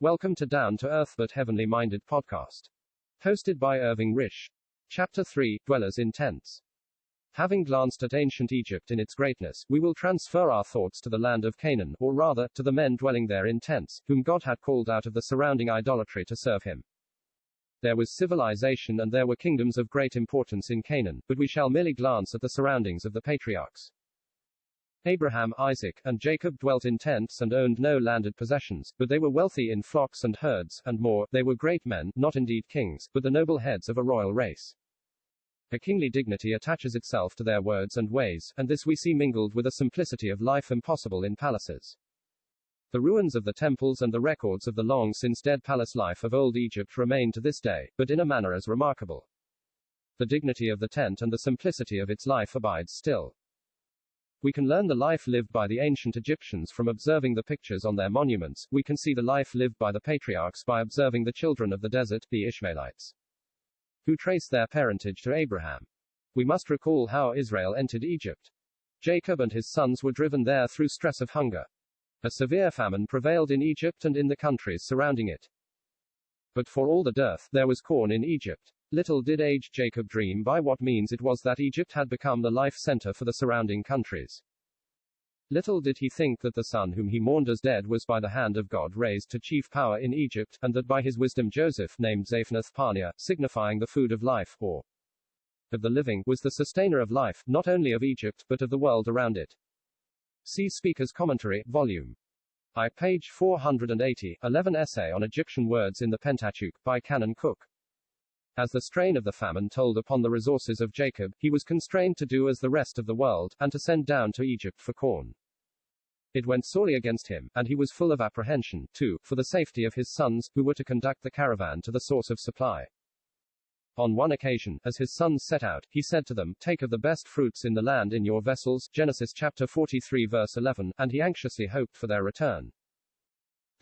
Welcome to Down to Earth but Heavenly Minded podcast. Hosted by Irving Risch. Chapter 3, Dwellers in Tents. Having glanced at ancient Egypt in its greatness, we will transfer our thoughts to the land of Canaan, or rather, to the men dwelling there in tents, whom God had called out of the surrounding idolatry to serve him. There was civilization and there were kingdoms of great importance in Canaan, but we shall merely glance at the surroundings of the patriarchs. Abraham, Isaac, and Jacob dwelt in tents and owned no landed possessions, but they were wealthy in flocks and herds, and more, they were great men, not indeed kings, but the noble heads of a royal race. A kingly dignity attaches itself to their words and ways, and this we see mingled with a simplicity of life impossible in palaces. The ruins of the temples and the records of the long-since dead palace life of old Egypt remain to this day, but in a manner as remarkable. The dignity of the tent and the simplicity of its life abides still. We can learn the life lived by the ancient Egyptians from observing the pictures on their monuments. We can see the life lived by the patriarchs by observing the children of the desert, the Ishmaelites, who trace their parentage to Abraham. We must recall how Israel entered Egypt. Jacob and his sons were driven there through stress of hunger. A severe famine prevailed in Egypt and in the countries surrounding it. But for all the dearth, there was corn in Egypt. Little did aged Jacob dream by what means it was that Egypt had become the life center for the surrounding countries. Little did he think that the son whom he mourned as dead was by the hand of God raised to chief power in Egypt, and that by his wisdom Joseph, named Zaphnath-Paaneah, signifying the food of life, or of the living, was the sustainer of life, not only of Egypt, but of the world around it. See Speaker's Commentary, Volume I, page 480, 11 Essay on Egyptian Words in the Pentateuch, by Canon Cook. As the strain of the famine told upon the resources of Jacob, he was constrained to do as the rest of the world, and to send down to Egypt for corn. It went sorely against him, and he was full of apprehension, too, for the safety of his sons, who were to conduct the caravan to the source of supply. On one occasion, as his sons set out, he said to them, "Take of the best fruits in the land in your vessels," Genesis chapter 43 verse 11, and he anxiously hoped for their return.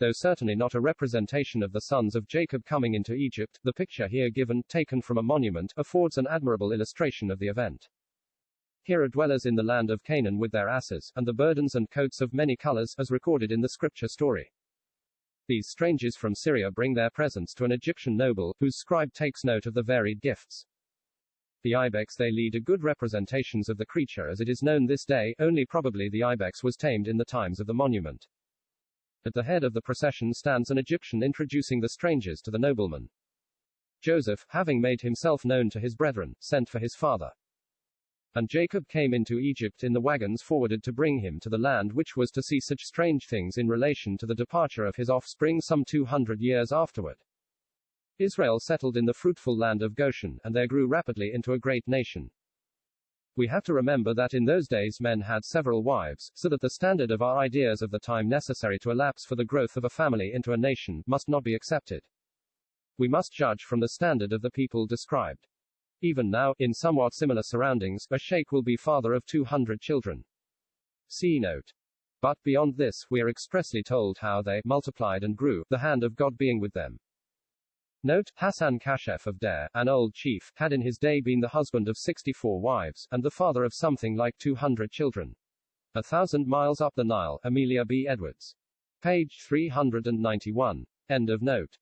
Though certainly not a representation of the sons of Jacob coming into Egypt, the picture here given, taken from a monument, affords an admirable illustration of the event. Here are dwellers in the land of Canaan with their asses, and the burdens and coats of many colors, as recorded in the scripture story. These strangers from Syria bring their presents to an Egyptian noble, whose scribe takes note of the varied gifts. The ibex they lead are good representations of the creature as it is known this day, only probably the ibex was tamed in the times of the monument. At the head of the procession stands an Egyptian introducing the strangers to the nobleman. Joseph, having made himself known to his brethren, sent for his father. And Jacob came into Egypt in the wagons forwarded to bring him to the land which was to see such strange things in relation to the departure of his offspring some 200 years afterward. Israel settled in the fruitful land of Goshen, and there grew rapidly into a great nation. We have to remember that in those days men had several wives, so that the standard of our ideas of the time necessary to elapse for the growth of a family into a nation must not be accepted. We must judge from the standard of the people described. Even now, in somewhat similar surroundings, a sheikh will be father of 200 children. See note. But beyond this, we are expressly told how they multiplied and grew, the hand of God being with them. Note, Hassan Kashef of Dare, an old chief, had in his day been the husband of 64 wives, and the father of something like 200 children. 1,000 miles up the Nile, Amelia B. Edwards. Page 391. End of note.